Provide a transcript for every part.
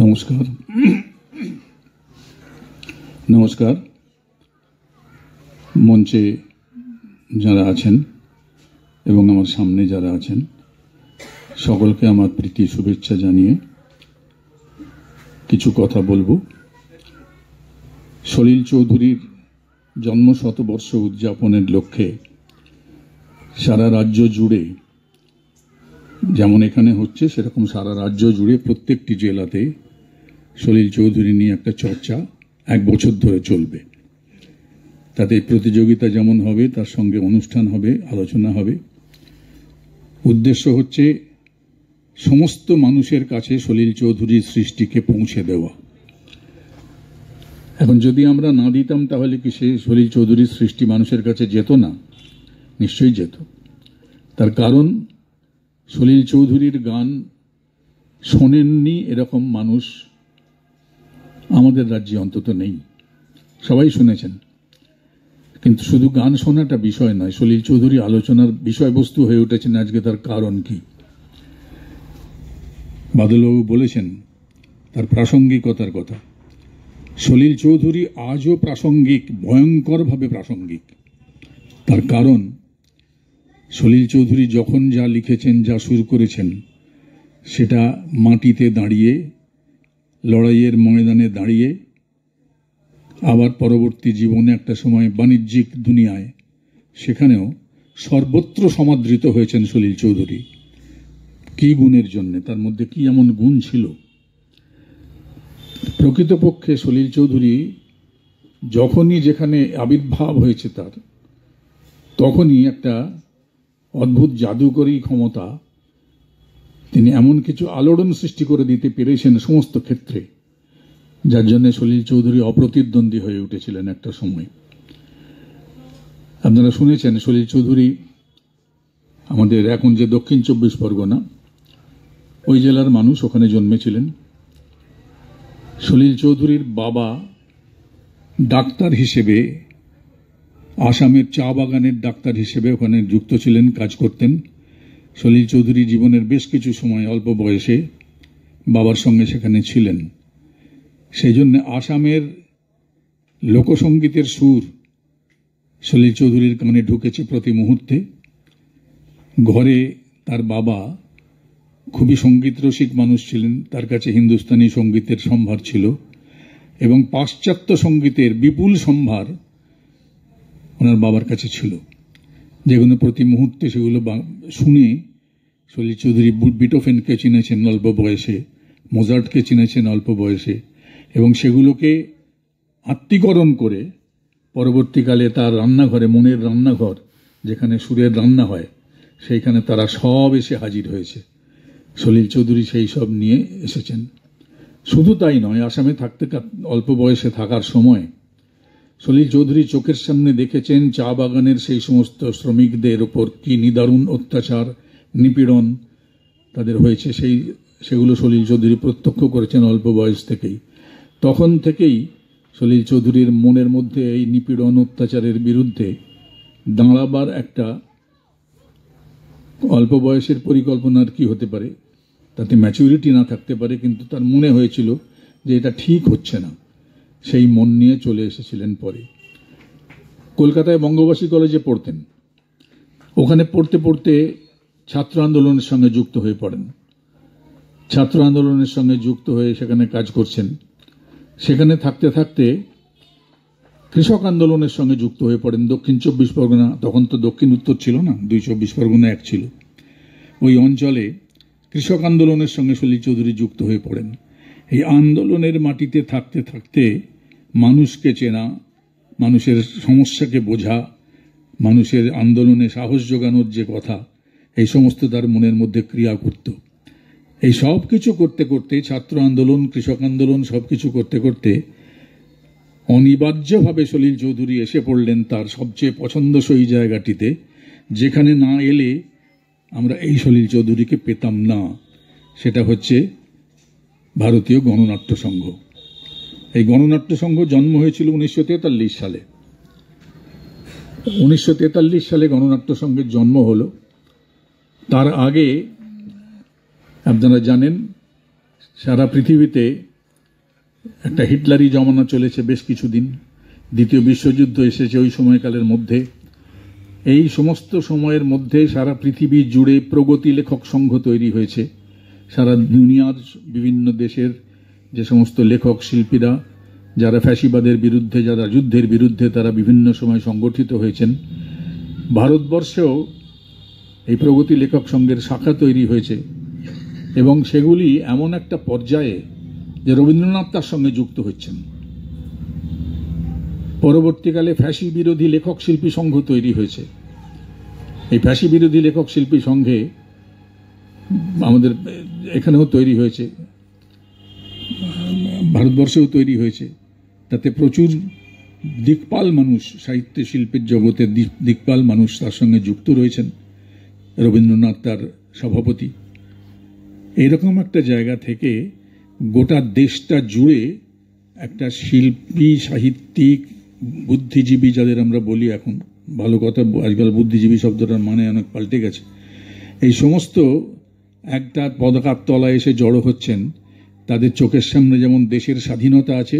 নমস্কার। নমস্কার মঞ্চে যারা আছেন এবং আমার সামনে যারা আছেন সকলকে আমার প্রীতি শুভেচ্ছা জানিয়ে কিছু কথা বলবো। সলিল চৌধুরীর জন্ম শতবর্ষ উদযাপনের লক্ষ্যে সারা রাজ্য জুড়ে, যেমন এখানে হচ্ছে সেরকম সারা রাজ্য জুড়ে প্রত্যেকটি জেলাতে সলিল চৌধুরী নিয়ে একটা চর্চা 1 বছর ধরে চলবে। তাতে প্রতিযোগিতা যেমন হবে তার সঙ্গে অনুষ্ঠান হবে, আলোচনা হবে। উদ্দেশ্য হচ্ছে সমস্ত মানুষের কাছে সলিল চৌধুরীর সৃষ্টিকে পৌঁছে দেওয়া। এখন যদি আমরা না দিতাম তাহলে কি সে সলিল চৌধুরীর সৃষ্টি মানুষের কাছে যেত না? নিশ্চয়ই যেত। তার কারণ সলিল চৌধুরীর গান শোনেননি এরকম মানুষ আমাদের রাজ্যে অন্তত নেই। সবাই শুনেছেন, কিন্তু শুধু গান শোনাটা বিষয় নয়, সলিল চৌধুরী আলোচনার বিষয়বস্তু হয়ে উঠেছেন আজকে। তার কারণ কি? বাদলবাবু বলেছেন তার প্রাসঙ্গিকতার কথা। সলিল চৌধুরী আজও প্রাসঙ্গিক, ভয়ঙ্করভাবে প্রাসঙ্গিক। তার কারণ সলিল চৌধুরী যখন যা লিখেছেন, যা সুর করেছেন, সেটা মাটিতে দাঁড়িয়ে, লড়াইয়ের ময়দানে দাঁড়িয়ে, আবার পরবর্তী জীবনে একটা সময় বাণিজ্যিক দুনিয়ায়, সেখানেও সর্বত্র সমাদৃত হয়েছেন সলিল চৌধুরী। কি গুণের জন্যে? তার মধ্যে কি এমন গুণ ছিল? প্রকৃতপক্ষে সলিল চৌধুরী যখনই যেখানে আবির্ভাব হয়েছে তার, তখনই একটা অদ্ভুত জাদুকরী ক্ষমতা, তিনি এমন কিছু আলোড়ন সৃষ্টি করে দিতে পেরেছেন সমস্ত ক্ষেত্রে, যার জন্য সলিল চৌধুরী অপ্রতিদ্বন্দ্বী হয়ে উঠেছিলেন একটা সময়। আপনারা শুনেছেন সলিল চৌধুরী আমাদের এখন যে দক্ষিণ 24 পরগনা, ওই জেলার মানুষ, ওখানে জন্মেছিলেন। সলিল চৌধুরীর বাবা ডাক্তার হিসেবে, আসামের চা বাগানের ডাক্তার হিসেবে ওখানে যুক্ত ছিলেন, কাজ করতেন। সলিল চৌধুরী জীবনের বেশ কিছু সময় অল্প বয়সে বাবার সঙ্গে সেখানে ছিলেন। সেই জন্য আসামের লোকসঙ্গীতের সুর সলিল চৌধুরীর কানে ঢুকেছে প্রতি মুহূর্তে। ঘরে তার বাবা খুবই সঙ্গীত রসিক মানুষ ছিলেন, তার কাছে হিন্দুস্তানি সঙ্গীতের সম্ভার ছিল এবং পাশ্চাত্য সঙ্গীতের বিপুল সম্ভার ওনার বাবার কাছে ছিল, যেগুলো প্রতি মুহূর্তে সেগুলো শুনে সলিল চৌধুরী বিটোফেনকে চিনেছেন অল্প বয়সে, মোজার্টকে চিনেছেন অল্প বয়সে, এবং সেগুলোকে আত্মীকরণ করে পরবর্তীকালে তার রান্নাঘরে, মনের রান্নাঘর যেখানে সুরের রান্না হয়, সেইখানে তারা সব এসে হাজির হয়েছে। সলিল চৌধুরী সেই সব নিয়ে এসেছেন। শুধু তাই নয়, আসামে থাকতে অল্প বয়সে থাকার সময় সলিল চৌধুরী চোখের সামনে দেখেছেন চা বাগানের সেই সমস্ত শ্রমিকদের ওপর কি নিদারুণ অত্যাচার, নিপীড়ন তাদের হয়েছে। সেগুলো সলিল চৌধুরী প্রত্যক্ষ করেছেন অল্প বয়স থেকেই। তখন থেকেই সলিল চৌধুরীর মনের মধ্যে এই নিপীড়ন অত্যাচারের বিরুদ্ধে দাঁড়াবার একটা, অল্প বয়সের পরিকল্পনার কি হতে পারে, তাতে ম্যাচুরিটি না থাকতে পারে, কিন্তু তার মনে হয়েছিল যে এটা ঠিক হচ্ছে না। সেই মন নিয়ে চলে এসেছিলেন। পরে কলকাতায় বঙ্গবাসী কলেজে পড়তেন। ওখানে পড়তে পড়তে ছাত্র আন্দোলনের সঙ্গে যুক্ত হয়ে পড়েন। ছাত্র আন্দোলনের সঙ্গে যুক্ত হয়ে সেখানে কাজ করছেন। সেখানে থাকতে থাকতে কৃষক আন্দোলনের সঙ্গে যুক্ত হয়ে পড়েন। দক্ষিণ 24 পরগনা, তখন তো দক্ষিণ উত্তর ছিল না, 2 24 পরগনা এক ছিল। ওই অঞ্চলে কৃষক আন্দোলনের সঙ্গে সলিল চৌধুরী যুক্ত হয়ে পড়েন। এই আন্দোলনের মাটিতে থাকতে থাকতে মানুষকে চেনা, মানুষের সমস্যাকে বোঝা, মানুষের আন্দোলনে সাহস যোগানোর যে কথা, এই সমস্ত তার মনের মধ্যে ক্রিয়া করত। এই সব কিছু করতে করতে, ছাত্র আন্দোলন, কৃষক আন্দোলন সব কিছু করতে করতে অনিবার্যভাবে সলিল চৌধুরী এসে পড়লেন তার সবচেয়ে পছন্দসই জায়গাটিতে, যেখানে না এলে আমরা এই সলিল চৌধুরীকে পেতাম না। সেটা হচ্ছে ভারতীয় গণনাট্য সংঘ। এই গণনাট্য সংঘ জন্ম হয়েছিল 1943 সালে। 1943 সালে গণনাট্য সংঘের জন্ম হলো। তার আগে আপনারা জানেন সারা পৃথিবীতে একটা হিটলারি জমানা চলেছে বেশ কিছুদিন, দ্বিতীয় বিশ্বযুদ্ধ এসেছে ওই সময়কালের মধ্যে। এই সমস্ত সময়ের মধ্যে সারা পৃথিবী জুড়ে প্রগতি লেখক সংঘ তৈরি হয়েছে। সারা দুনিয়ার বিভিন্ন দেশের যে সমস্ত লেখক শিল্পীরা যারা ফ্যাসিবাদের বিরুদ্ধে, যারা যুদ্ধের বিরুদ্ধে, তারা বিভিন্ন সময় সংগঠিত হয়েছেন। ভারতবর্ষেও এই প্রগতি লেখক সংঘের শাখা তৈরি হয়েছে এবং সেগুলি এমন একটা পর্যায়ে যে রবীন্দ্রনাথ তার সঙ্গে যুক্ত হচ্ছেন। পরবর্তীকালে ফ্যাসি বিরোধী লেখক শিল্পী সংঘ তৈরি হয়েছে। এই ফ্যাসি বিরোধী লেখক শিল্পী সংঘে আমাদের এখানেও তৈরি হয়েছে, ভারতবর্ষেও তৈরি হয়েছে। তাতে প্রচুর দিকপাল মানুষ, সাহিত্য শিল্পের জগতে দিকপাল মানুষ তার সঙ্গে যুক্ত রয়েছেন। রবীন্দ্রনাথ তার সভাপতি। এরকম একটা জায়গা থেকে গোটা দেশটা জুড়ে একটা শিল্পী, সাহিত্যিক, বুদ্ধিজীবী যাদের আমরা বলি, এখন ভালো কথা, আজকাল বুদ্ধিজীবী শব্দটার মানে অনেক পাল্টে গেছে, এই সমস্ত একটা পতাকার তলায় এসে জড়ো হচ্ছেন। তাদের চোখের সামনে যেমন দেশের স্বাধীনতা আছে,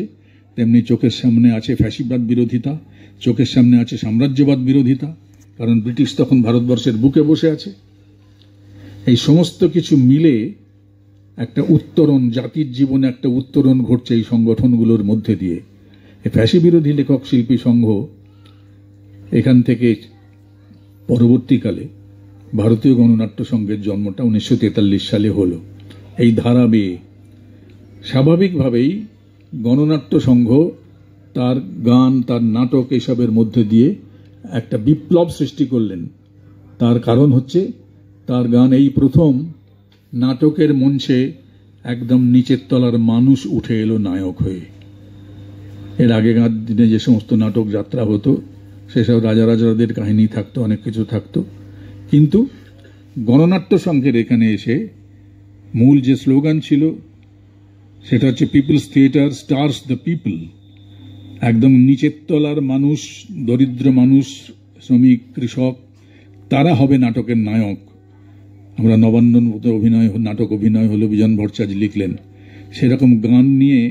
তেমনি চোখের সামনে আছে ফ্যাসিবাদ বিরোধিতা, চোখের সামনে আছে সাম্রাজ্যবাদ বিরোধিতা, কারণ ব্রিটিশ তখন ভারতবর্ষের বুকে বসে আছে। এই সমস্ত কিছু মিলে একটা উত্তরণ, জাতির জীবনে একটা উত্তরণ ঘটছে এই সংগঠনগুলোর মধ্যে দিয়ে। এই ফ্যাসি বিরোধী লেখক শিল্পী সংঘ এখান থেকে পরবর্তীকালে ভারতীয় গণনাট্য সংঘের জন্মটা 1943 সালে হলো। এই ধারা বেয়ে স্বাভাবিকভাবেই গণনাট্য সংঘ তার গান, তার নাটক, এসবের মধ্যে দিয়ে একটা বিপ্লব সৃষ্টি করলেন। তার কারণ হচ্ছে তার গান এই প্রথম নাটকের মঞ্চে একদম নিচের তলার মানুষ উঠে এলো নায়ক হয়ে। এর আগেকার দিনে যে সমস্ত নাটক যাত্রা হতো সেসব রাজাদের কাহিনী থাকতো, অনেক কিছু থাকতো, কিন্তু গণনাট্য সংঘের এখানে এসে মূল যে স্লোগান ছিল সেটা হচ্ছে people's theatre stars the people. একদম নিচের তলার মানুষ, দরিদ্র মানুষ, শ্রমিক, কৃষক, তারা হবে নাটকের নায়ক। আমরা নবান্নন নাটক অভিনয় হলো, বিজন ভট্টাচার্য লিখলেন, সেরকম গান নিয়ে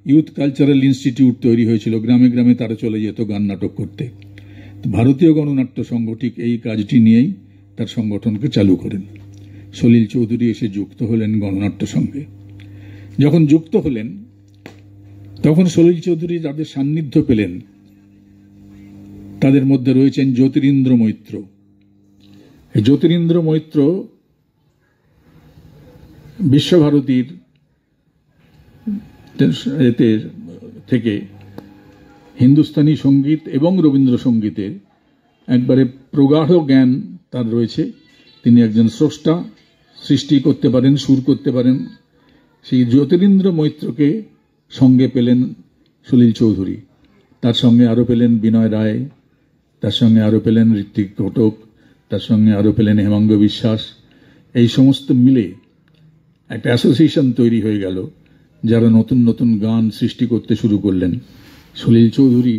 ইউথ কালচারাল ইনস্টিটিউট তৈরি হয়েছিল। গ্রামে গ্রামে তারা চলে যেত গান নাটক করতে। ভারতীয় গণনাট্য সংঘ ঠিক এই কাজটি নিয়েই তার সংগঠনকে চালু করেন। সলিল চৌধুরী এসে যুক্ত হলেন গণনাট্য সংঘে। যখন যুক্ত হলেন তখন সলিল চৌধুরী যাদের সান্নিধ্য পেলেন তাদের মধ্যে রয়েছেন জ্যোতিরিন্দ্র মৈত্র। এই জ্যোতিরিন্দ্র মৈত্র বিশ্বভারতীর থেকে হিন্দুস্তানি সঙ্গীত এবং রবীন্দ্রসঙ্গীতের একবারে প্রগাঢ় জ্ঞান তার রয়েছে। তিনি একজন স্রষ্টা, সৃষ্টি করতে পারেন, সুর করতে পারেন। সেই জ্যোতিরিন্দ্র মৈত্রকে সঙ্গে পেলেন সলিল চৌধুরী, তার সঙ্গে আরও পেলেন বিনয় রায়, তার সঙ্গে আরও পেলেন ঋত্বিক ঘটক, তার সঙ্গে আরও পেলেন হেমাঙ্গ বিশ্বাস। এই সমস্ত মিলে একটা অ্যাসোসিয়েশন তৈরি হয়ে গেল, যারা নতুন নতুন গান সৃষ্টি করতে শুরু করলেন। সলিল চৌধুরী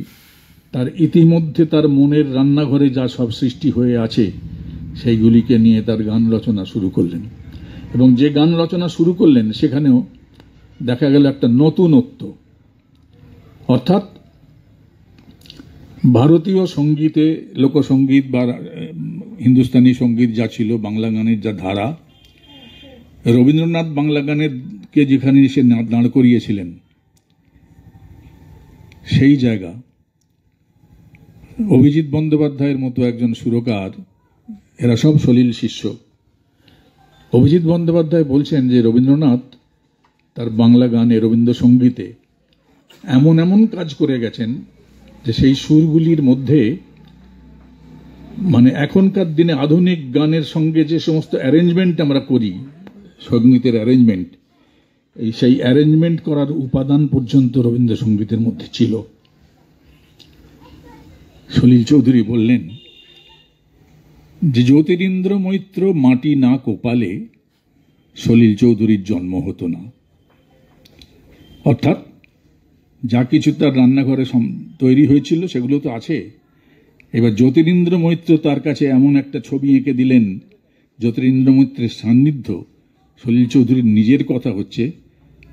তার ইতিমধ্যে তার মনের রান্নাঘরে যা সব সৃষ্টি হয়ে আছে সেইগুলিকে নিয়ে তার গান রচনা শুরু করলেন। এবং যে গান রচনা শুরু করলেন সেখানেও দেখা গেল একটা নতুনত্ব, অর্থাৎ ভারতীয় সঙ্গীতে, লোকসঙ্গীত বা হিন্দুস্তানি সঙ্গীত যা ছিল, বাংলা গানের যা ধারা, রবীন্দ্রনাথ বাংলা গানেরকে যেখানে সে দাঁড় করিয়েছিলেন সেই জায়গা অভিজিৎ বন্দ্যোপাধ্যায়ের মতো একজন সুরকার, এরা সব সলিল শিষ্য। অভিজিৎ বন্দ্যোপাধ্যায় বলছেন যে রবীন্দ্রনাথ তার বাংলা গানে, রবীন্দ্রসঙ্গীতে এমন এমন কাজ করে গেছেন যে সেই সুরগুলির মধ্যে, মানে এখনকার দিনে আধুনিক গানের সঙ্গে যে সমস্ত অ্যারেঞ্জমেন্ট আমরা করি, সঙ্গীতের অ্যারেঞ্জমেন্ট, সেই অ্যারেঞ্জমেন্ট করার উপাদান পর্যন্ত রবীন্দ্রসঙ্গীতের মধ্যে ছিল। সলিল চৌধুরী বললেন যে জ্যোতিরিন্দ্র মৈত্র মাটি না কোপালে সলিল চৌধুরীর জন্ম হতো না। অর্থাৎ যা কিছু তার রান্নাঘরে তৈরি হয়েছিল সেগুলো তো আছে। এবার জ্যোতিরিন্দ্র মৈত্র তার কাছে এমন একটা ছবি এঁকে দিলেন, জ্যোতিরিন্দ্র মৈত্রের সান্নিধ্য। সলিল চৌধুরীর নিজের কথা হচ্ছে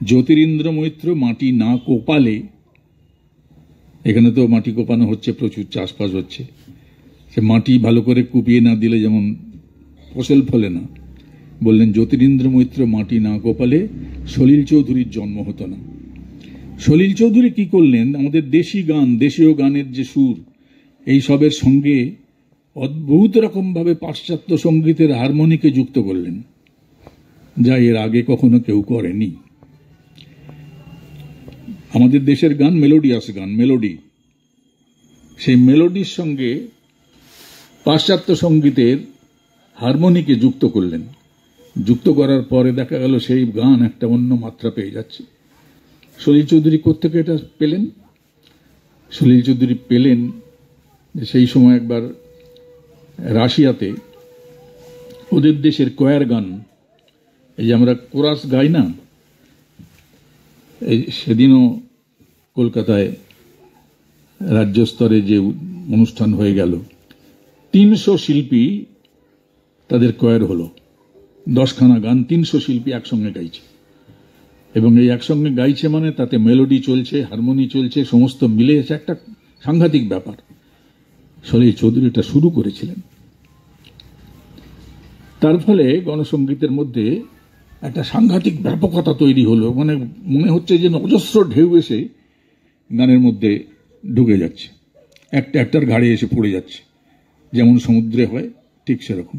জ্যোতিরিন্দ্র মৈত্র মাটি না কোপালে, এখানে তো মাটি কোপানো হচ্ছে, প্রচুর চাষবাস হচ্ছে, সে মাটি ভালো করে কুপিয়ে না দিলে যেমন ফসল ফলে না, বললেন জ্যোতিরিন্দ্র মৈত্র মাটি না কোপালে সলিল চৌধুরীর জন্ম হতো না। সলিল চৌধুরী কি করলেন, আমাদের দেশি গান, দেশীয় গানের যে সুর, এই সবের সঙ্গে অদ্ভুত রকমভাবে পাশ্চাত্য সঙ্গীতের হারমোনিকে যুক্ত করলেন, যা এর আগে কখনো কেউ করেনি। আমাদের দেশের গান মেলোডিয়াস গান, মেলোডি, সেই মেলোডির সঙ্গে পাশ্চাত্য সঙ্গীতের হারমোনিকে যুক্ত করলেন। যুক্ত করার পরে দেখা গেল সেই গান একটা অন্য মাত্রা পেয়ে যাচ্ছে। সলিল চৌধুরী কোত্থেকে এটা পেলেন? সলিল চৌধুরী পেলেন সেই সময় একবার রাশিয়াতে ওদের দেশের কয়ার গান, এই যে আমরা কোরাস গাই না, এই সেদিনও কলকাতায় রাজ্য স্তরে যে অনুষ্ঠান হয়ে গেল, 300 শিল্পী তাদের কয়ার হলো, 10খানা গান 300 শিল্পী একসঙ্গে গাইছে, এবং এই একসঙ্গে গাইছে মানে তাতে মেলোডি চলছে, হারমোনি চলছে, সমস্ত মিলে এসে একটা সাংঘাতিক ব্যাপার। সলিল চৌধুরী এটা শুরু করেছিলেন। তার ফলে গণসঙ্গীতের মধ্যে একটা সাংঘাতিক ব্যাপকতা তৈরি হলো, মানে মনে হচ্ছে যে অজস্র ঢেউ এসে গানের মধ্যে ঢুকে যাচ্ছে, একটা একটার ঘাড়ে এসে পড়ে যাচ্ছে, যেমন সমুদ্রে হয় ঠিক সেরকম,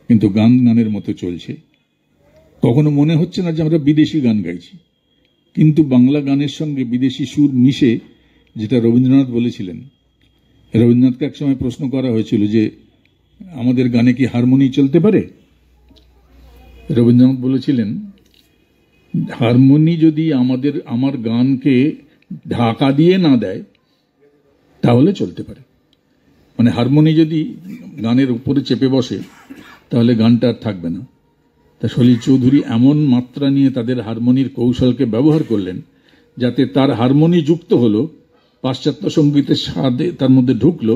কিন্তু গান গানের মতো চলছে। কখনো মনে হচ্ছে না যে আমরা বিদেশি গান গাইছি, কিন্তু বাংলা গানের সঙ্গে বিদেশি সুর মিশে, যেটা রবীন্দ্রনাথ বলেছিলেন। রবীন্দ্রনাথকে একসময় প্রশ্ন করা হয়েছিল যে আমাদের গানে কি হারমোনি চলতে পারে? রবীন্দ্রনাথ বলেছিলেন, হারমোনি যদি আমার গানকে ঢাকা দিয়ে না দেয় তাহলে চলতে পারে, মানে হারমোনি যদি গানের উপরে চেপে বসে তাহলে গানটা আর থাকবে না। তা সলিল চৌধুরী এমন মাত্রা নিয়ে তাদের হারমোনির কৌশলকে ব্যবহার করলেন যাতে তার হারমোনি যুক্ত হলো, পাশ্চাত্য সঙ্গীতের স্বাদে তার মধ্যে ঢুকলো,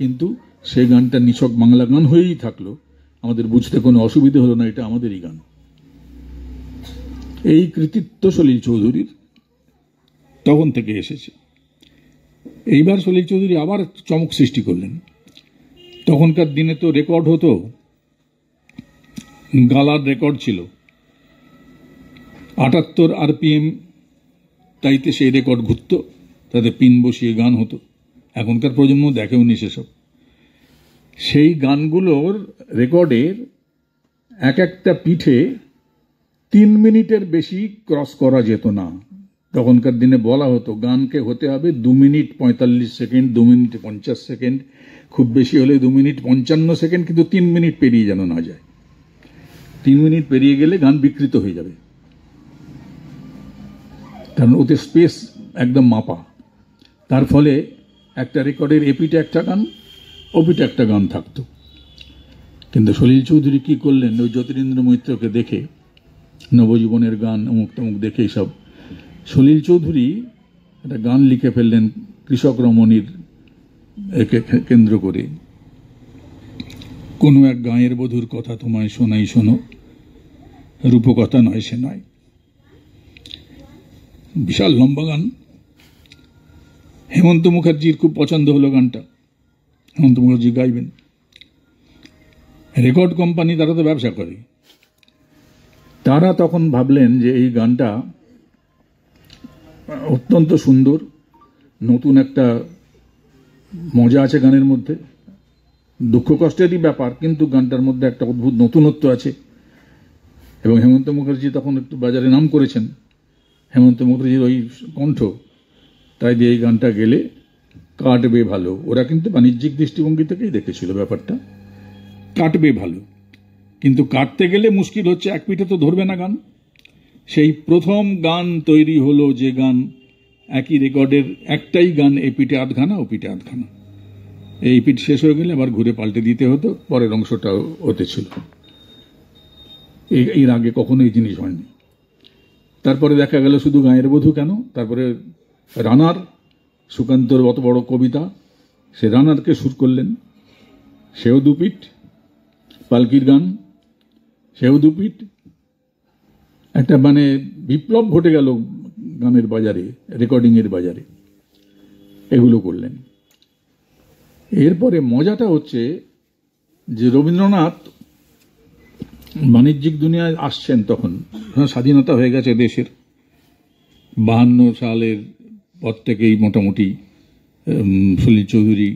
কিন্তু সেই গানটা নিছক বাংলা গান হয়েই থাকলো, আমাদের বুঝতে কোনো অসুবিধা হলো না, এটা আমাদেরই গান। এই কৃতিত্ব সলিল চৌধুরীর তখন থেকে এসেছে। এইবার সলিল চৌধুরী আবার চমক সৃষ্টি করলেন। তখনকার দিনে তো রেকর্ড হতো, গালার রেকর্ড ছিল 78 RPM, তাইতে সেই রেকর্ড ঘুরত, তাতে পিন বসিয়ে গান হতো। এখনকার প্রজন্ম দেখেওনি সেসব। সেই গানগুলোর রেকর্ডের এক একটা পিঠে 3 মিনিটের বেশি ক্রস করা যেত না। তখনকার দিনে বলা হতো গানকে হতে হবে 2 মিনিট 45 সেকেন্ড, 2 মিনিট 50 সেকেন্ড, খুব বেশি হলে 2 মিনিট 55 সেকেন্ড, কিন্তু 3 মিনিট পেরিয়ে যেন না যায়। 3 মিনিট পেরিয়ে গেলে গান বিকৃত হয়ে যাবে, কারণ ওতে স্পেস একদম মাপা। তার ফলে একটা রেকর্ডের এপিটে একটা গান, ওপিটে একটা গান থাকতো। কিন্তু সলিল চৌধুরী কি করলেন, ওই জ্যোতিরিন্দ্র মৈত্রকে দেখে, নবজীবনের গান অমুক তমুক দেখে সব, সলিল চৌধুরী একটা গান লিখে ফেললেন কৃষক রমণীর একে কেন্দ্র করে। কোনো এক গাঁয়ের বধূর কথা তোমায় শোনাই শোনো, রূপকথা নয় সে নয়। বিশাল লম্বা গান। হেমন্ত মুখার্জির খুব পছন্দ হলো গানটা, হেমন্ত মুখার্জি গাইবেন। রেকর্ড কোম্পানি তারা তো ব্যবসা করে, তারা তখন ভাবলেন যে এই গানটা অত্যন্ত সুন্দর, নতুন একটা মজা আছে গানের মধ্যে, দুঃখ কষ্টেরই ব্যাপার, কিন্তু গানটার মধ্যে একটা অদ্ভুত নতুনত্ব আছে। এবং হেমন্ত মুখার্জি তখন একটু বাজারে নাম করেছেন, হেমন্ত মুখার্জির ওই কণ্ঠ, তাই দিয়ে এই গানটা গেলে কাটবে ভালো। ওরা কিন্তু বাণিজ্যিক দৃষ্টিভঙ্গি থেকেই দেখেছিল ব্যাপারটা, কাটবে ভালো, কিন্তু কাটতে গেলে মুশকিল হচ্ছে, এক পিঠে তো ধরবে না গান। সেই প্রথম গান তৈরি হলো, যে গান একই রেকর্ডের একটাই গান, এ পিঠে আধখানা ও পিঠে আধখানা, এই পিঠ শেষ হয়ে গেলে আবার ঘুরে পাল্টে দিতে হতো, পরের অংশটা হতে ছিল। এর আগে কখনো এই জিনিস হয়নি। তারপরে দেখা গেল শুধু গাঁয়ের বধূ কেন, তারপরে রানার, সুকান্তর অত বড় কবিতা, সে রানারকে সুর করলেন, সেও দুপিঠ। পালকির গান, সেও দুপিঠ। একটা মানে বিপ্লব ঘটে গেল গানের বাজারে, রেকর্ডিংয়ের বাজারে। এগুলো করলেন। এরপরে মজাটা হচ্ছে যে রবীন্দ্রনাথ বাণিজ্যিক দুনিয়ায় আসছেন তখন, স্বাধীনতা হয়ে গেছে দেশের। 52 সালের পর থেকেই মোটামুটি সলিল চৌধুরী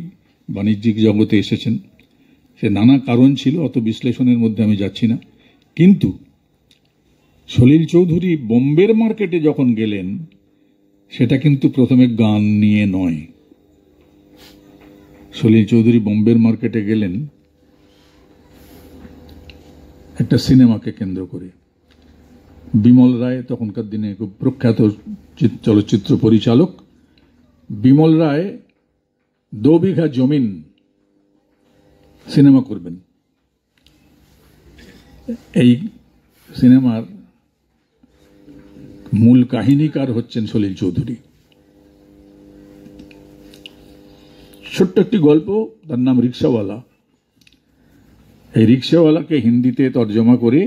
বাণিজ্যিক জগতে এসেছেন। সে নানা কারণ ছিল, অত বিশ্লেষণের মধ্যে আমি যাচ্ছি না। কিন্তু সলিল চৌধুরী বোম্বের মার্কেটে যখন গেলেন, সেটা কিন্তু প্রথমে গান নিয়ে নয়। সলিল চৌধুরী বোম্বের মার্কেটে গেলেন একটা সিনেমাকে কেন্দ্র করে। বিমল রায় তখনকার দিনে খুব প্রখ্যাত চলচ্চিত্র পরিচালক। বিমল রায় 2 বিঘা জমিন সিনেমা করবেন। এই সিনেমার মূল কাহিনীকার হচ্ছেন সলিল চৌধুরী। ছোট্ট একটি গল্প, তার নাম রিক্সাওয়ালা। এই রিক্সাওয়ালাকে হিন্দিতে তর্জমা করে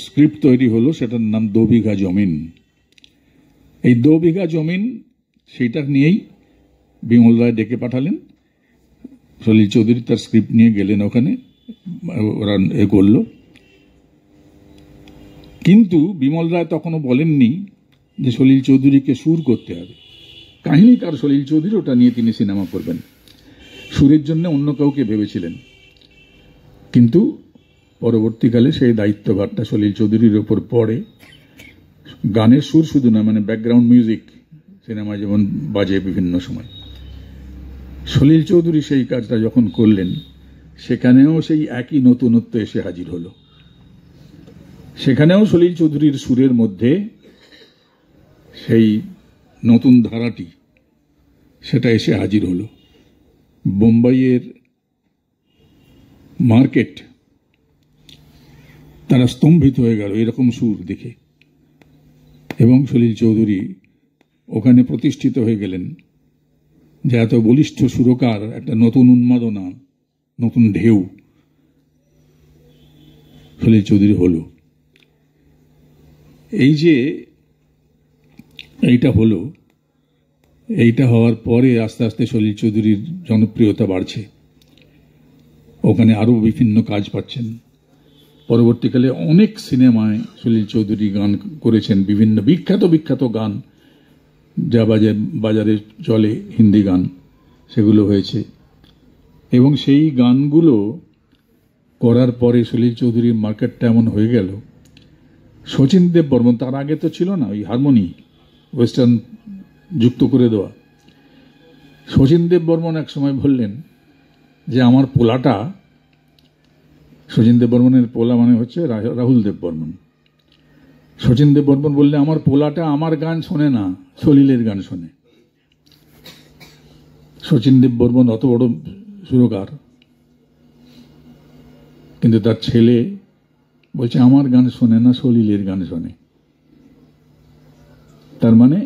স্ক্রিপ্ট তৈরি হলো, সেটার নাম 2 বিঘা জমিন। এই 2 বিঘা জমিন, সেইটা নিয়েই বিমল রায় ডেকে পাঠালেন। সলিল চৌধুরী তার স্ক্রিপ্ট নিয়ে গেলেন ওখানে, ওরা এ করল। কিন্তু বিমল রায় তখনও বলেননি যে সলিল চৌধুরীকে সুর করতে হবে। কাহিনীকার সলিল চৌধুরী, ওটা নিয়ে তিনি সিনেমা করবেন। সুরের জন্য অন্য কাউকে ভেবেছিলেন, কিন্তু পরবর্তীকালে সেই দায়িত্বভারটা সলিল চৌধুরীর ওপর পড়ে। গানের সুর শুধু না, মানে ব্যাকগ্রাউন্ড মিউজিক সিনেমায় যেমন বাজে বিভিন্ন সময়, সলিল চৌধুরী সেই কাজটা যখন করলেন, সেখানেও সেই একই নতুনত্ব এসে হাজির হলো। সেখানেও সলিল চৌধুরীর সুরের মধ্যে সেই নতুন ধারাটি, সেটা এসে হাজির হলো। বোম্বাইয়ের মার্কেট তারা স্তম্ভিত হয়ে গেল এরকম সুর দেখে, এবং সলিল চৌধুরী ওখানে প্রতিষ্ঠিত হয়ে গেলেন যে এত বলিষ্ঠ সুরকার, একটা নতুন উন্মাদনা, নতুন ঢেউ সলিল চৌধুরী হলো। এই যে এইটা হলো, এইটা হওয়ার পরে আস্তে আস্তে সলিল চৌধুরীর জনপ্রিয়তা বাড়ছে। ওখানে আরও বিভিন্ন কাজ পাচ্ছেন। পরবর্তীকালে অনেক সিনেমায় সলিল চৌধুরী গান করেছেন, বিভিন্ন বিখ্যাত বিখ্যাত গান যা বাজারে চলে, হিন্দি গান, সেগুলো হয়েছে। এবং সেই গানগুলো করার পরে সলিল চৌধুরীর মার্কেটটা এমন হয়ে গেল, শচীন দেব বর্মন, তার আগে তো ছিল না ওই হারমোনি ওয়েস্টার্ন যুক্ত করে দেওয়া। শচীন দেব বর্মন এক সময় বললেন যে আমার পোলাটা, শচীন দেব বর্মনের পোলা মানে হচ্ছে রাহুল দেব বর্মন। শচীন দেব বর্মন বললে আমার পোলাটা আমার গান শোনে না, সলিলের গান শোনে। শচীন দেব বর্মন অত বড় সুরকার, কিন্তু তার ছেলে বলছে আমার গান শোনে না, সলিলের গান শোনে। তার মানে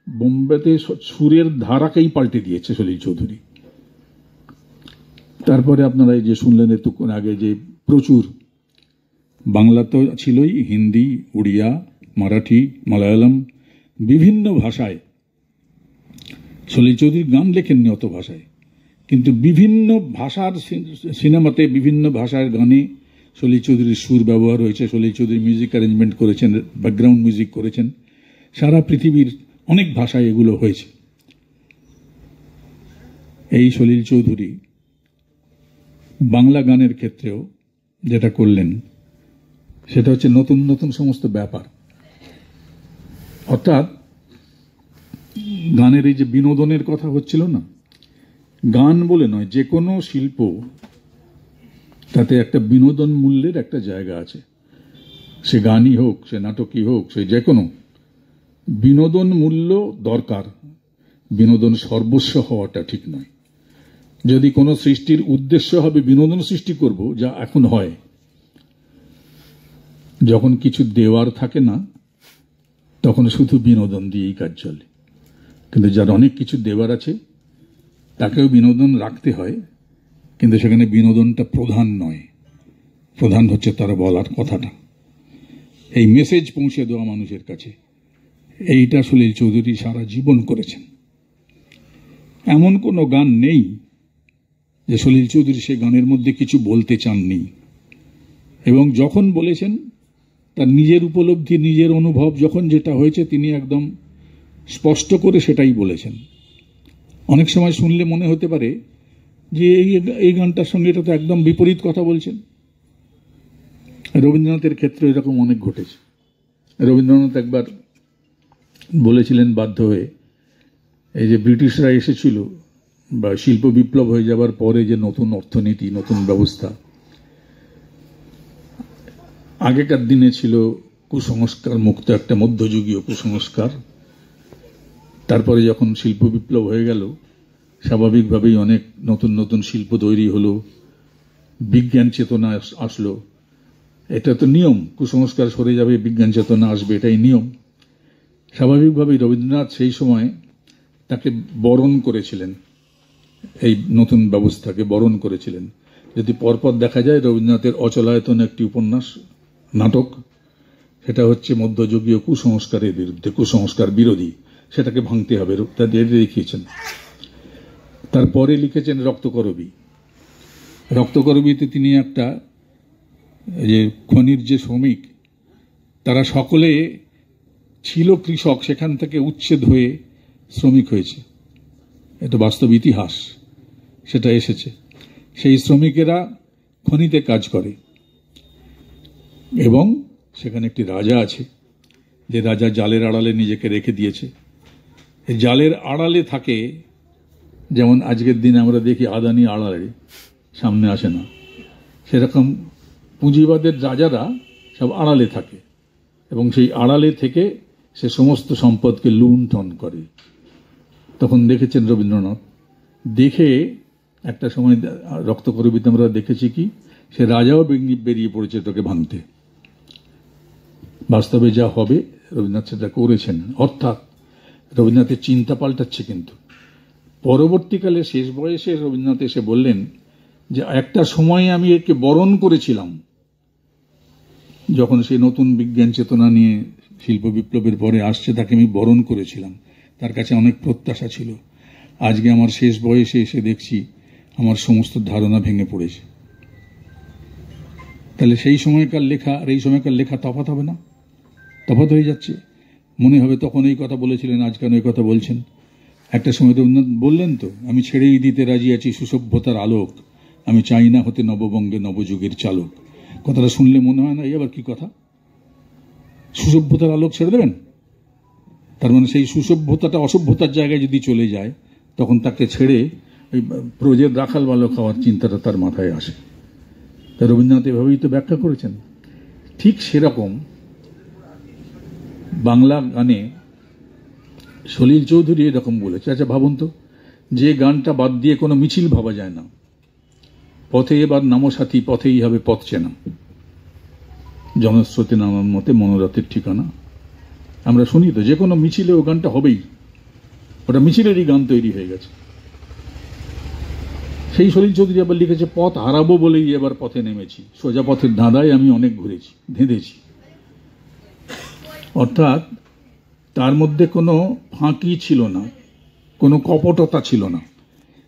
বোম্বেতে সুরের ধারাকেই পাল্টে দিয়েছে সলিল চৌধুরী। তারপরে আপনারা এই যে শুনলেন এতক্ষণ আগে, যে প্রচুর বাংলা তো ছিলই, হিন্দি, উড়িয়া, মারাঠি, মালায়ালাম, বিভিন্ন ভাষায় সলিল চৌধুরী গান লেখেননি অত ভাষায়, কিন্তু বিভিন্ন ভাষার সিনেমাতে, বিভিন্ন ভাষার গানে সলিল চৌধুরীর সুর ব্যবহার হয়েছে। সলিল চৌধুরী মিউজিক অ্যারেঞ্জমেন্ট করেছেন, ব্যাকগ্রাউন্ড মিউজিক করেছেন। সারা পৃথিবীর অনেক ভাষায় এগুলো হয়েছে। এই সলিল চৌধুরী বাংলা গানের ক্ষেত্রেও যেটা করলেন, সেটা হচ্ছে নতুন নতুন সমস্ত ব্যাপার। অর্থাৎ গানের এই যে বিনোদনের কথা হচ্ছিল না, গান বলে নয়, যে কোনো শিল্প, তাতে একটা বিনোদন মূল্যের একটা জায়গা আছে। সে গানই হোক, সে নাটকই হোক, সে যে কোনো বিনোদন মূল্য দরকার। বিনোদন সর্বস্ব হওয়াটা ঠিক নয়। যদি কোনো সৃষ্টির উদ্দেশ্য হবে বিনোদন সৃষ্টি করব, যা এখন হয়, যখন কিছু দেওয়ার থাকে না তখন শুধু বিনোদন দিয়েই কাজ চলে। কিন্তু যার অনেক কিছু দেওয়ার আছে তাকেও বিনোদন রাখতে হয়, কিন্তু সেখানে বিনোদনটা প্রধান নয়, প্রধান হচ্ছে তার বলার কথাটা। এই মেসেজ পৌঁছে দেওয়া মানুষের কাছে, এইটা সলিল চৌধুরী সারা জীবন করেছেন। এমন কোনো গান নেই যে সলিল চৌধুরী সে গানের মধ্যে কিছু বলতে চাননি, এবং যখন বলেছেন তার নিজের উপলব্ধি, নিজের অনুভব, যখন যেটা হয়েছে তিনি একদম স্পষ্ট করে সেটাই বলেছেন। অনেক সময় শুনলে মনে হতে পারে যে এই গানটার সঙ্গে এটা তো একদম বিপরীত কথা বলছেন। রবীন্দ্রনাথের ক্ষেত্রে এরকম অনেক ঘটেছে। রবীন্দ্রনাথ একবার বলেছিলেন বাধ্য হয়ে, এই যে ব্রিটিশরা এসেছিল বা শিল্প বিপ্লব হয়ে যাবার পরে যে নতুন অর্থনীতি, নতুন ব্যবস্থা, আগেকার দিনে ছিল কুসংস্কার মুক্ত একটা মধ্যযুগীয় কুসংস্কার। তারপরে যখন শিল্প বিপ্লব হয়ে গেল, স্বাভাবিকভাবেই অনেক নতুন নতুন শিল্প তৈরি হলো, বিজ্ঞান চেতনা আসলো। এটা তো নিয়ম, কুসংস্কার সরে যাবে, বিজ্ঞান চেতনা আসবে, এটাই নিয়ম। স্বাভাবিকভাবেই রবীন্দ্রনাথ সেই সময় তাকে বরণ করেছিলেন, এই নতুন ব্যবস্থাকে বরণ করেছিলেন। যদি পরপর দেখা যায়, রবীন্দ্রনাথের অচলায়তন একটি উপন্যাস, নাটক, সেটা হচ্ছে মধ্যযুগীয় কুসংস্কারের বিরুদ্ধে, কুসংস্কার বিরোধী, সেটাকে ভাঙতে হবে, তা দিয়ে দেখিয়েছেন। তারপরে লিখেছেন রক্তকরবী। রক্তকরবীতে তিনি একটা, যে খনির যে শ্রমিক তারা সকলে ছিল কৃষক, সেখান থেকে উচ্ছেদ হয়ে শ্রমিক হয়েছে, এটা বাস্তব ইতিহাস, সেটা এসেছে। সেই শ্রমিকেরা খনিতে কাজ করে এবং সেখানে একটি রাজা আছে, যে রাজা জালের আড়ালে নিজেকে রেখে দিয়েছে। এই জালের আড়ালে থাকে, যেমন আজকের দিনে আমরা দেখি আদানি আড়ালে সামনে আসে না, সেরকম পুঁজিবাদের রাজারা সব আড়ালে থাকে এবং সেই আড়ালে থেকে সে সমস্ত সম্পদকে লুণ্ঠন করে। তখন দেখেছেন রবীন্দ্রনাথ, দেখে একটা সময় রক্তকরবীতে আমরা দেখেছি কি, সে রাজাও বেরিয়ে পড়েছে তোকে ভাঙতে। বাস্তবে যা হবে রবীন্দ্রনাথ সেটা করেছেন। অর্থাৎ রবীন্দ্রনাথের চিন্তা পাল্টাচ্ছে। কিন্তু পরবর্তীকালে শেষ বয়সে রবীন্দ্রনাথ এসে বললেন যে একটা সময় আমি একে বরণ করেছিলাম, যখন সে নতুন বিজ্ঞান চেতনা নিয়ে শিল্প বিপ্লবের পরে আসছে, তাকে আমি বরণ করেছিলাম, তার কাছে অনেক প্রত্যাশা ছিল। আজকে আমার শেষ বয়সে এসে দেখছি আমার সমস্ত ধারণা ভেঙে পড়েছে। তাহলে সেই সময়কার লেখা আর এই সময়কার লেখা তফাৎ হবে না? তফাৎ হয়ে যাচ্ছে। মনে হবে তখন এই কথা বলেছিলেন, আজ কেন এই কথা বলছেন। একটা সময় রবীন্দ্রনাথ বললেন তো, আমি ছেড়েই দিতে রাজি আছি সুসভ্যতার আলোক, আমি চাই না হতে নববঙ্গে নবযুগের চালক। কথাটা শুনলে মনে হয় না এই আবার কি কথা, সুসভ্যতার আলোক ছেড়ে দেবেন? তার মানে সেই সুসভ্যতাটা অসভ্যতার জায়গায় যদি চলে যায়, তখন তাকে ছেড়ে ওই প্রজের রাখাল বালক হওয়ার চিন্তাটা তার মাথায় আসে। তা রবীন্দ্রনাথ এভাবেই তো ব্যাখ্যা করেছেন। ঠিক সেরকম বাংলা গানে সলিল চৌধুরী এরকম বলেছে। আচ্ছা ভাবুন তো, যে গানটা বাদ দিয়ে কোনো মিছিল ভাবা যায় না, পথে এবার নামো সাথী, পথেই হবে পথ চেনা, জনস্রোতে নানান মতে মনোরথের ঠিকানা, আমরা শুনি তো যে কোনো মিছিলে ও গানটা হবেই, ওটা মিছিলেরই গান তৈরি হয়ে গেছে। সেই সলিল চৌধুরী আবার লিখেছে, পথ হারাবো বলেই এবার পথে নেমেছি, সোজা পথের ধাঁধায় আমি অনেক ঘুরেছি, ধেঁধেছি। অর্থাৎ তার মধ্যে কোনো ফাঁকি ছিল না, কোনো কপটতা ছিল না।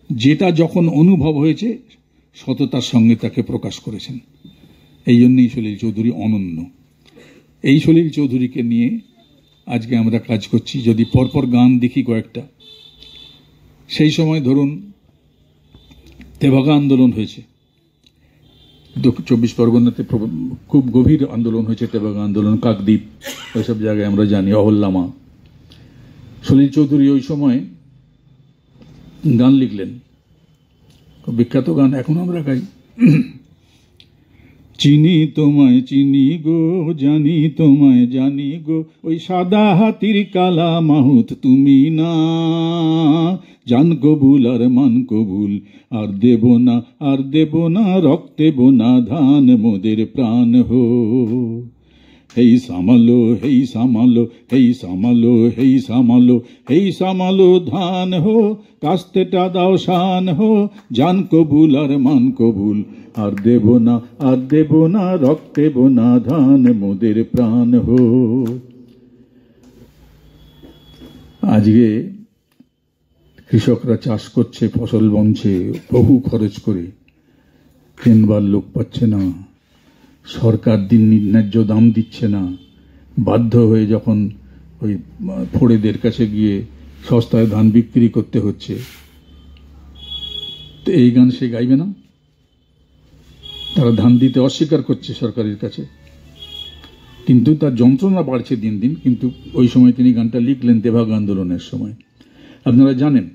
যেটা যখন অনুভব হয়েছে সততার সঙ্গে তাকে প্রকাশ করেছেন। এই জন্যই সলিল চৌধুরী অনন্য। এই সলিল চৌধুরীকে নিয়ে আজকে আমরা কাজ করছি। যদি পরপর গান দেখি কয়েকটা, সেই সময় ধরুন তেভাগা আন্দোলন হয়েছে 24 পরগনাতে, খুব গভীর আন্দোলন হয়েছে তেভাগা আন্দোলন, কাকদ্বীপ, ওইসব জায়গায় আমরা জানি, অহল্যামা। সলিল চৌধুরী ওই সময় গান লিখলেন, বিখ্যাত গান, এখন আমরা গাই। চিনি তোমায় চিনি গো, জানি তোমায় জানি গো, ওই সাদা হাতির কালা মাহুত তুমি না, জান কবুল আর মান কবুল, আর দেব না আর দেব না, রক্তে বোনা ধান মোদের প্রাণ হো। হেই সামালো, হেই সামালো, হেই সামালো, হেই সামালো, হেই সামালো ধান হো, কাস্তেটা দাও শান হো, জান কবুল আর মান কবুল, আর দেব না, আর দেব না, রক্তে বোনা ধান মোদের প্রাণ হো। আজকে কৃষকরা চাষ করছে, ফসল বনছে বহু খরচ করে, কেনবার লোক পাচ্ছে না, সরকার দিন ন্যায্য দাম দিচ্ছে না, বাধ্য হয়ে যখন ওই ফড়েদের কাছে গিয়ে সস্তায় ধান বিক্রি করতে হচ্ছে, তো এই গান সে গাইবে না? তারা ধান দিতে অস্বীকার করছে সরকারের কাছে, কিন্তু তার যন্ত্রণা বাড়ছে দিন দিন। কিন্তু ওই সময় তিনি গানটা লিখলেন তেভাগ আন্দোলনের সময়। আপনারা জানেন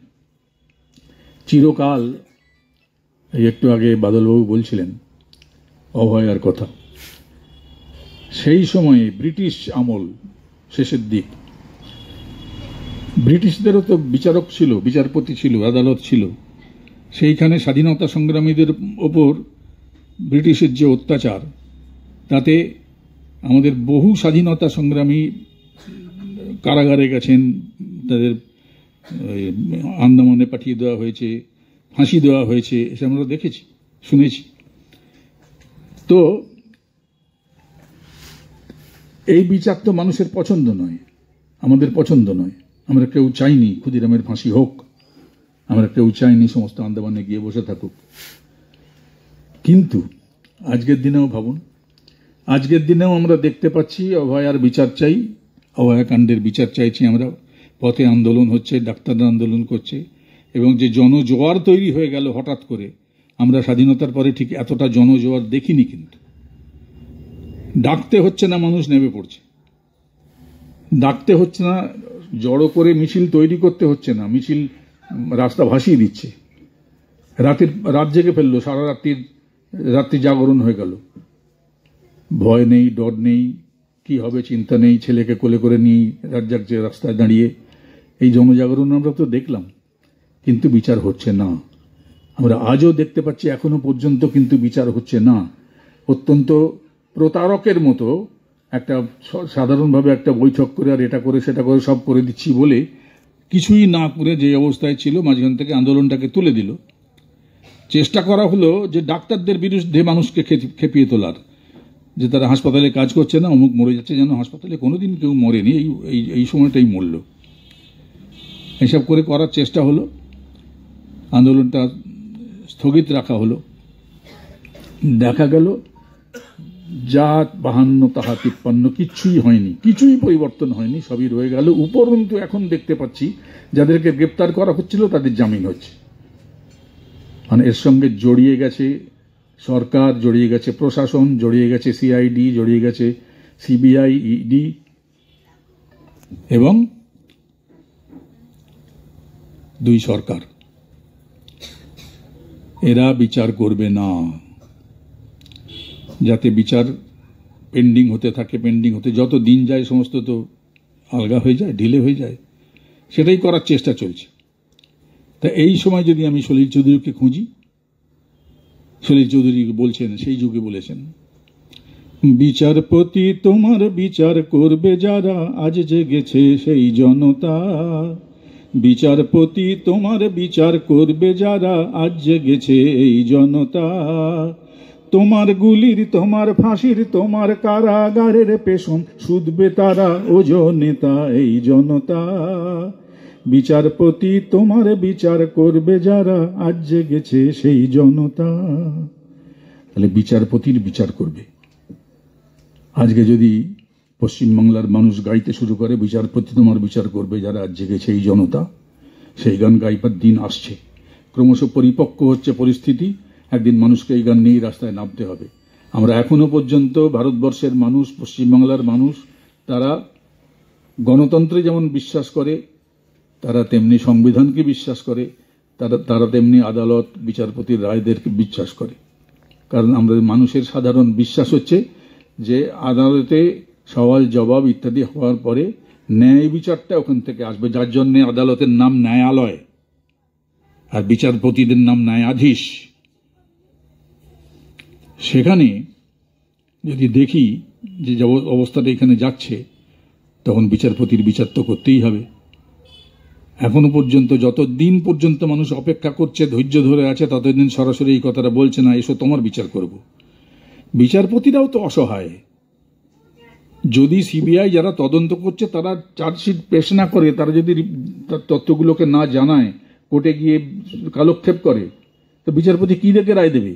চিরকাল, এই একটু আগে বাদলবাবু বলছিলেন অভয়ার কথা, সেই সময়ে ব্রিটিশ আমল শেষের দিক, ব্রিটিশদেরও তো বিচারক ছিল, বিচারপতি ছিল, আদালত ছিল। সেইখানে স্বাধীনতা সংগ্রামীদের ওপর ব্রিটিশের যে অত্যাচার, তাতে আমাদের বহু স্বাধীনতা সংগ্রামী কারাগারে গেছেন, তাদের আন্দামানে পাঠিয়ে দেওয়া হয়েছে, ফাঁসি দেওয়া হয়েছে, এসব আমরা দেখেছি, শুনেছি। তো এই বিচার তো মানুষের পছন্দ নয়, আমাদের পছন্দ নয়। আমরা কেউ চাইনি ক্ষুদিরামের ফাঁসি হোক, আমরা কেউ চাইনি সমস্ত আন্দামানে গিয়ে বসে থাকুক। কিন্তু আজকের দিনেও ভাবুন, আজকের দিনেও আমরা দেখতে পাচ্ছি অভয়ার বিচার চাই, অভয়াকাণ্ডের বিচার চাইছি আমরা। পথে আন্দোলন হচ্ছে, ডাক্তাররা আন্দোলন করছে, এবং যে জনজোয়ার তৈরি হয়ে গেল হঠাৎ করে, আমরা স্বাধীনতার পরে ঠিক এতটা জনজোয়ার দেখিনি। কিন্তু ডাকতে হচ্ছে না, মানুষ নেমে পড়ছে। ডাকতে হচ্ছে না, জড়ো করে মিছিল তৈরি করতে হচ্ছে না, মিছিল রাস্তা ভাসিয়ে দিচ্ছে। রাত জেগে ফেললো, সারা রাত্রি জাগরণ হয়ে গেল, ভয় নেই, ডর নেই, কি হবে চিন্তা নেই, ছেলেকে কোলে করে নিয়ে রাত জাগছে রাস্তায় দাঁড়িয়ে। এই জনজাগরণ আমরা তো দেখলাম, কিন্তু বিচার হচ্ছে না। আমরা আজও দেখতে পাচ্ছি এখনো পর্যন্ত কিন্তু বিচার হচ্ছে না। অত্যন্ত প্রতারকের মতো একটা সাধারণভাবে একটা বৈঠক করে আর এটা করে সেটা করে সব করে দিচ্ছি বলে কিছুই না করে যে অবস্থায় ছিল মাঝখান থেকে আন্দোলনটাকে তুলে দিল। চেষ্টা করা হলো যে ডাক্তারদের বিরুদ্ধে মানুষকে খেপিয়ে তোলার, যে তারা হাসপাতালে কাজ করছে না, অমুক মরে যাচ্ছে, যেন হাসপাতালে কোনোদিন কেউ মরেনি, এই সময়টাই মরল। এসব করে করার চেষ্টা হলো, আন্দোলনটা স্থগিত রাখা হলো। দেখা গেল যা 52 তাহা 53, কিচ্ছুই হয়নি, কিছুই পরিবর্তন হয়নি, সবই রয়ে গেল। উপরন্তু এখন দেখতে পাচ্ছি যাদেরকে গ্রেপ্তার করা হচ্ছিল তাদের জামিন হচ্ছে। মানে এর সঙ্গে জড়িয়ে গেছে সরকার, জড়িয়ে গেছে প্রশাসন, জড়িয়ে গেছে সিআইডি, জড়িয়ে গেছে সিবিআই, ইডি, এবং 2 সরকার। এরা বিচার করবে না, যাতে বিচার পেন্ডিং হতে থাকে, পেন্ডিং হতে যত দিন যায় সমস্ত তো আলগা হয়ে যায়, ঢিলে হয়ে যায়, সেটাই করার চেষ্টা চলছে। তা এই সময় যদি আমি সলিল চৌধুরীকে খুঁজি, সলিল চৌধুরী বলছেন, সেই যুগে বলেছেন, বিচারপতি তোমার বিচার করবে যারা, আজ জেগেছে সেই জনতা। বিচারপতি তোমার বিচার করবে যারা, আজ জেগেছে এই জনতা। তোমার গুলির, তোমার ফাঁসির, তোমার কারাগারের পেছন শুধবে তারা, ওজো নেতা এই জনতা। বিচারপতি তোমার বিচার করবে যারা, আজ জেগেছে সেই জনতা। তাহলে বিচারপতির বিচার করবে। আজকে যদি পশ্চিমবাংলার মানুষ গাইতে শুরু করে, বিচারপতি তোমার বিচার করবে যারা, আজ জেগেছে এই জনতা, সেই গান গাইবার দিন আসছে। ক্রমশ পরিপক্ক হচ্ছে পরিস্থিতি, একদিন মানুষকে এই গান নিয়েই রাস্তায় নামতে হবে। আমরা এখনো পর্যন্ত ভারতবর্ষের মানুষ, পশ্চিমবাংলার মানুষ, তারা গণতন্ত্রে যেমন বিশ্বাস করে, তারা তেমনি সংবিধানকে বিশ্বাস করে, তারা তেমনি আদালত, বিচারপতির রায়দেরকে বিশ্বাস করে। কারণ আমাদের মানুষের সাধারণ বিশ্বাস হচ্ছে যে আদালতে সওয়াল জবাব ইত্যাদি হওয়ার পরে ন্যায় বিচারটা ওখান থেকে আসবে, যার জন্য আদালতের নাম ন্যায়ালয় আর বিচারপতিদের নাম ন্যায়াধীশ। সেখানে যদি দেখি যে অবস্থাটা এখানে যাচ্ছে, তখন বিচারপতির বিচার তো করতেই হবে। এখনো পর্যন্ত যতদিন পর্যন্ত মানুষ অপেক্ষা করছে, ধৈর্য ধরে আছে, ততদিন সরাসরি এই কথাটা বলছে না, এসো তোমার বিচার করব। বিচারপতিরাও তো অসহায়। যদি সিবিআই যারা তদন্ত করছে তারা চার্জশিট পেশ না করে, তারা যদি তথ্যগুলোকে না জানায়, কোর্টে গিয়ে কালক্ষেপ করে, তো বিচারপতি কি দেখে রায় দেবে?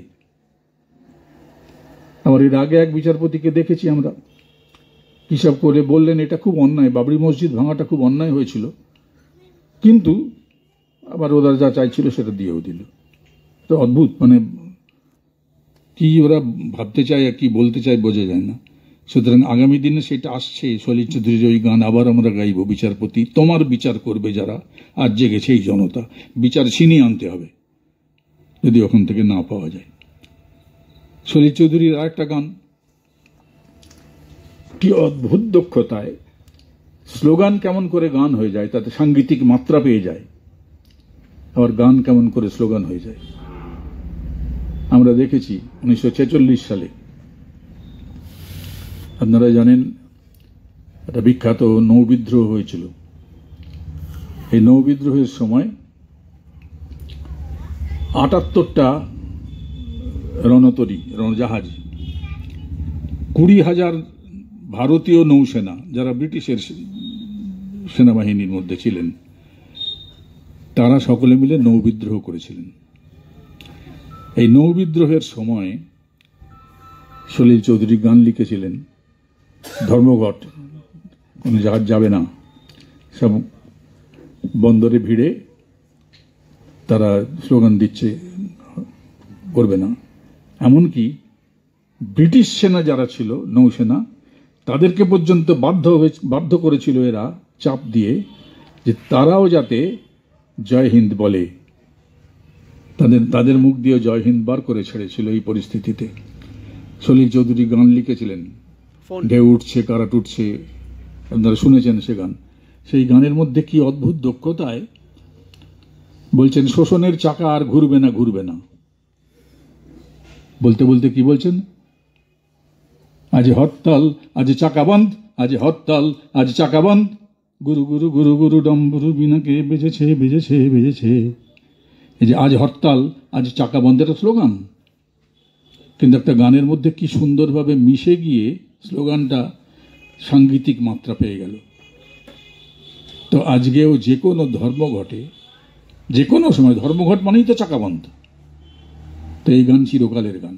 আমার এর আগে এক বিচারপতিকে দেখেছি আমরা, কি সব করে বললেন এটা খুব অন্যায়, বাবরি মসজিদ ভাঙাটা খুব অন্যায় হয়েছিল, কিন্তু আবার ওরা যা চাইছিল সেটা দিয়েও দিল। তো অদ্ভুত, মানে কি ওরা ভাবতে চায় আর কি বলতে চায় বোঝা যায় না। সুতরাং আগামী দিনে সেটা আসছে, সলিল চৌধুরীর ওই গান আবার আমরা গাইব, বিচারপতি তোমার বিচার করবে যারা, আর জেগেছে এই জনতা, বিচার ছিনিয়ে আনতে হবে যদি ওখান থেকে না পাওয়া যায়। সলিল চৌধুরীর আর একটা গান, কি অদ্ভুত দক্ষতায় স্লোগান কেমন করে গান হয়ে যায়, তাতে সাংগীতিক মাত্রা পেয়ে যায়, আবার গান কেমন করে স্লোগান হয়ে যায়। আমরা দেখেছি 1946 সালে, আপনারা জানেন একটা বিখ্যাত নৌবিদ্রোহ হয়েছিল। এই নৌবিদ্রোহের সময় 78টা রণতরী, রণজাহাজ, 20,000 ভারতীয় নৌসেনা যারা ব্রিটিশের সেনাবাহিনীর মধ্যে ছিলেন, তারা সকলে মিলে নৌবিদ্রোহ করেছিলেন। এই নৌবিদ্রোহের সময় সলিল চৌধুরী গান লিখেছিলেন, ধর্মঘট, কোনো জাহাজ যাবে না, সব বন্দরে ভিড়ে তারা স্লোগান দিচ্ছে, করবে না। এমনকি ব্রিটিশ সেনা যারা ছিল, নৌসেনা, তাদেরকে পর্যন্ত বাধ্য করেছিল এরা চাপ দিয়ে যে তারাও যাতে জয় হিন্দ বলে, তাদের মুখ দিয়ে জয় হিন্দ বার করে ছেড়েছিল। এই পরিস্থিতিতে সলিল চৌধুরী গান লিখেছিলেন, ঢেউ উঠছে কারাট উঠছে, আপনারা শুনেছেন সে গান। সেই গানের মধ্যে কি অদ্ভুত দক্ষতায় বলছেন, শোষণের চাকা আর ঘুরবে না, ঘুরবে না। বলতে বলতে কি বলছেন, আজ হরতাল, আজ চাকা বন্ধ, আজ হরতাল, আজ চাকা বন্ধ, গুরু গুরু গুরু গুরু ডম্বরু বিনাকে বেজেছে বেজেছে বেজেছে। এই যে আজ হরতাল, আজ চাকা বন্ধ, এটা স্লোগান, কিন্তু একটা গানের মধ্যে কি সুন্দরভাবে মিশে গিয়ে স্লোগানটা সাংগীতিক মাত্রা পেয়ে গেল। তো আজকেও যে কোনো ধর্মঘটে, যে কোনো সময় ধর্মঘট মানেই তো চাকা বন্ধ, তো এই গান চিরকালের গান।